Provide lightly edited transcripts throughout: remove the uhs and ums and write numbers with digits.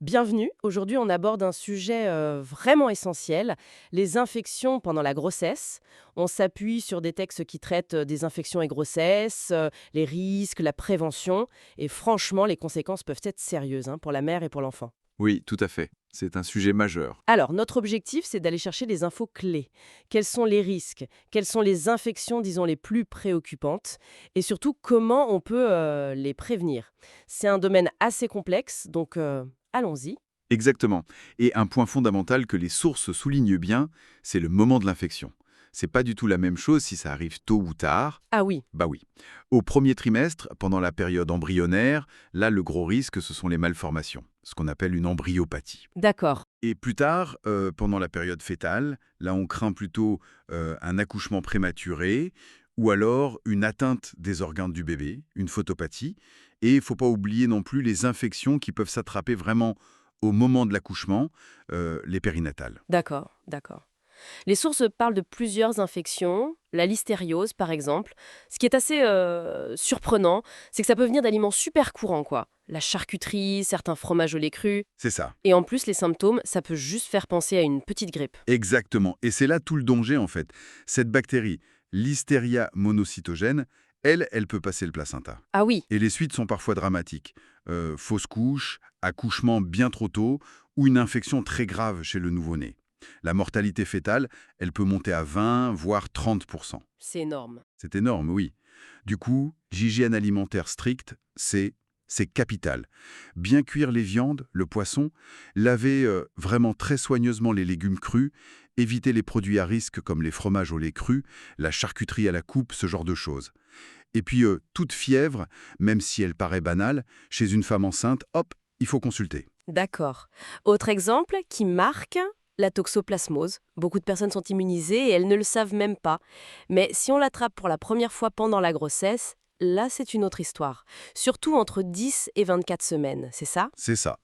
Bienvenue. Aujourd'hui, on aborde un sujet vraiment essentiel, les infections pendant la grossesse. On s'appuie sur des textes qui traitent des infections et grossesses, les risques, la prévention. Et franchement, les conséquences peuvent être sérieuses pour la mère et pour l'enfant. Oui, tout à fait. C'est un sujet majeur. Alors, notre objectif, c'est d'aller chercher des infos clés. Quels sont les risques? Quelles sont les infections, disons, les plus préoccupantes? Et surtout, comment on peut les prévenir? C'est un domaine assez complexe, donc allons-y. Exactement. Et un point fondamental que les sources soulignent bien, c'est le moment de l'infection. C'est pas du tout la même chose si ça arrive tôt ou tard. Ah oui, Bah oui. Au premier trimestre, pendant la période embryonnaire, là, le gros risque, ce sont les malformations, ce qu'on appelle une embryopathie. d'accord. Et plus tard, pendant la période fœtale, là, on craint plutôt un accouchement prématuré ou alors une atteinte des organes du bébé, une photopathie. Et il ne faut pas oublier non plus les infections qui peuvent s'attraper vraiment au moment de l'accouchement, les périnatales. D'accord, d'accord. Les sources parlent de plusieurs infections, la listériose par exemple. Ce qui est assez surprenant, c'est que ça peut venir d'aliments super courants, quoi. La charcuterie, certains fromages au lait cru. C'est ça. Et en plus, les symptômes, ça peut juste faire penser à une petite grippe. Exactement. Et c'est là tout le danger, en fait. Cette bactérie, Listeria monocytogène, elle peut passer le placenta. Ah oui, Et les suites sont parfois dramatiques. Fausse couche, accouchement bien trop tôt ou une infection très grave chez le nouveau-né. La mortalité fœtale, elle peut monter à 20, voire 30%. c'est énorme. C'est énorme, oui. Du coup, l'hygiène alimentaire stricte, c'est capital. Bien cuire les viandes, le poisson, laver vraiment très soigneusement les légumes crus, éviter les produits à risque comme les fromages au lait cru, la charcuterie à la coupe, ce genre de choses. Et puis, toute fièvre, même si elle paraît banale, chez une femme enceinte, hop, il faut consulter. D'accord. Autre exemple qui marque, la toxoplasmose. Beaucoup de personnes sont immunisées et elles ne le savent même pas. Mais si on l'attrape pour la première fois pendant la grossesse, là c'est une autre histoire. Surtout entre 10 et 24 semaines, c'est ça? C'est ça.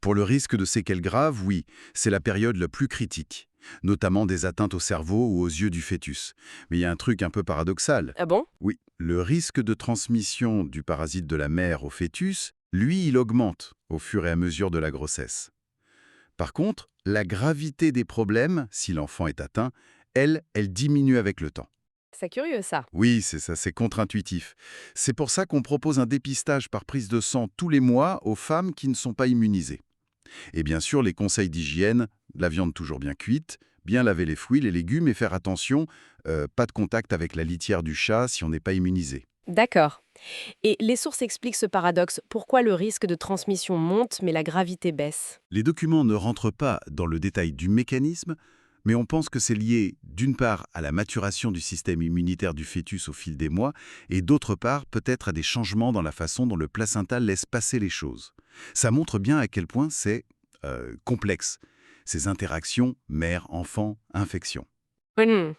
Pour le risque de séquelles graves, oui, c'est la période la plus critique, notamment des atteintes au cerveau ou aux yeux du fœtus. Mais il y a un truc un peu paradoxal. Ah bon? Oui, le risque de transmission du parasite de la mère au fœtus, lui, il augmente au fur et à mesure de la grossesse. Par contre, la gravité des problèmes, si l'enfant est atteint, elle diminue avec le temps. C'est curieux ça. Oui, c'est ça, c'est contre-intuitif. C'est pour ça qu'on propose un dépistage par prise de sang tous les mois aux femmes qui ne sont pas immunisées. Et bien sûr, les conseils d'hygiène, la viande toujours bien cuite, bien laver les fruits, les légumes et faire attention, pas de contact avec la litière du chat si on n'est pas immunisé. D'accord. Et les sources expliquent ce paradoxe. Pourquoi le risque de transmission monte mais la gravité baisse? Les documents ne rentrent pas dans le détail du mécanisme, mais on pense que c'est lié d'une part à la maturation du système immunitaire du fœtus au fil des mois, et d'autre part peut-être à des changements dans la façon dont le placenta laisse passer les choses. Ça montre bien à quel point c'est complexe, ces interactions mère-enfant, infection. Hmm.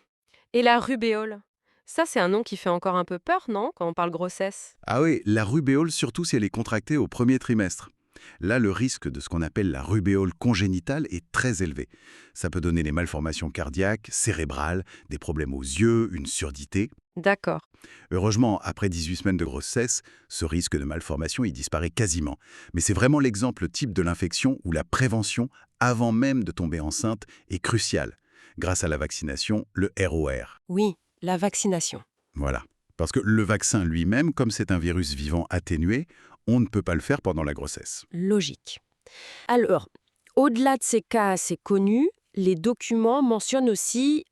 Et la rubéole? Ça, c'est un nom qui fait encore un peu peur, non, quand on parle grossesse? Ah oui, la rubéole surtout si elle est contractée au premier trimestre. Là, le risque de ce qu'on appelle la rubéole congénitale est très élevé. Ça peut donner des malformations cardiaques, cérébrales, des problèmes aux yeux, une surdité. D'accord. Heureusement, après 18 semaines de grossesse, ce risque de malformation il disparaît quasiment. Mais c'est vraiment l'exemple type de l'infection où la prévention, avant même de tomber enceinte, est cruciale. Grâce à la vaccination, le ROR. Oui, la vaccination. Voilà. Parce que le vaccin lui-même, comme c'est un virus vivant atténué, on ne peut pas le faire pendant la grossesse. Logique. Alors, au-delà de ces cas assez connus, les documents mentionnent aussi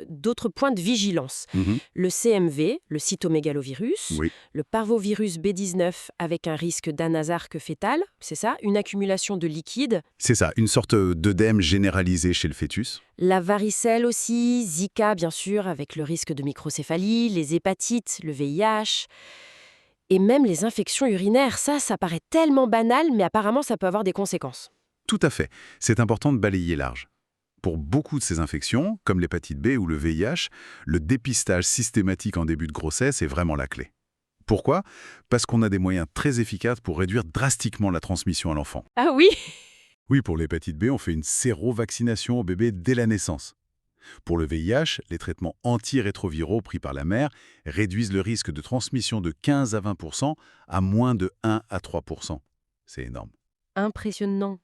d'autres points de vigilance. Mhm. Le CMV, le cytomégalovirus, Oui. le parvovirus B19 avec un risque d'anasarque fœtal, c'est ça, une accumulation de liquide, C'est ça, une sorte d'œdème généralisé chez le fœtus. la varicelle aussi, Zika bien sûr avec le risque de microcéphalie, les hépatites, le VIH, et même les infections urinaires. Ça paraît tellement banal, mais apparemment ça peut avoir des conséquences. Tout à fait. C'est important de balayer large. Pour beaucoup de ces infections, comme l'hépatite B ou le VIH, le dépistage systématique en début de grossesse est vraiment la clé. Pourquoi? Parce qu'on a des moyens très efficaces pour réduire drastiquement la transmission à l'enfant. Ah oui. Oui, pour l'hépatite B, on fait une sérovaccination au bébé dès la naissance. Pour le VIH, les traitements antirétroviraux pris par la mère réduisent le risque de transmission de 15 à 20% à moins de 1 à 3%. C'est énorme. Impressionnant.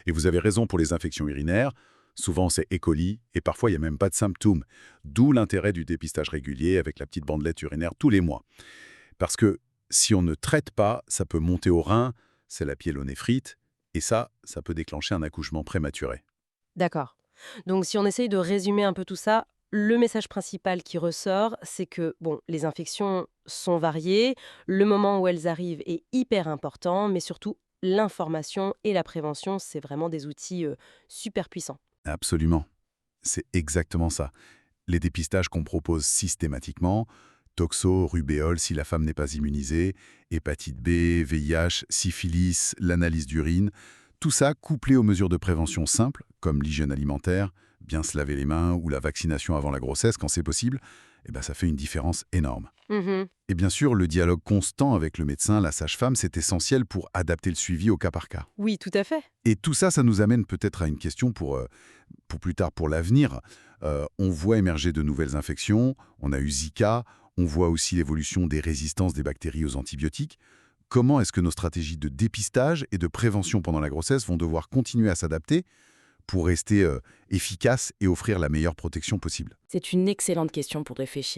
Et vous avez raison pour les infections urinaires. Souvent, c'est E. coli et parfois, il n'y a même pas de symptômes. D'où l'intérêt du dépistage régulier avec la petite bandelette urinaire tous les mois. Parce que si on ne traite pas, ça peut monter au rein, c'est la pyélonéphrite, et ça peut déclencher un accouchement prématuré. D'accord. Donc si on essaye de résumer un peu tout ça, le message principal qui ressort, c'est que bon, les infections sont variées, le moment où elles arrivent est hyper important, mais surtout l'information et la prévention, c'est vraiment des outils super puissants. Absolument. C'est exactement ça. Les dépistages qu'on propose systématiquement, toxo, rubéole si la femme n'est pas immunisée, hépatite B, VIH, syphilis, l'analyse d'urine, tout ça couplé aux mesures de prévention simples, comme l'hygiène alimentaire, bien se laver les mains ou la vaccination avant la grossesse quand c'est possible, eh ben ça fait une différence énorme. Mhm. Et bien sûr, le dialogue constant avec le médecin, la sage-femme, c'est essentiel pour adapter le suivi au cas par cas. Oui, tout à fait. Et tout ça, ça nous amène peut-être à une question pour plus tard, pour l'avenir. On voit émerger de nouvelles infections, on a eu Zika, on voit aussi l'évolution des résistances des bactéries aux antibiotiques. Comment est-ce que nos stratégies de dépistage et de prévention pendant la grossesse vont devoir continuer à s'adapter pour rester efficaces et offrir la meilleure protection possible? C'est une excellente question pour réfléchir.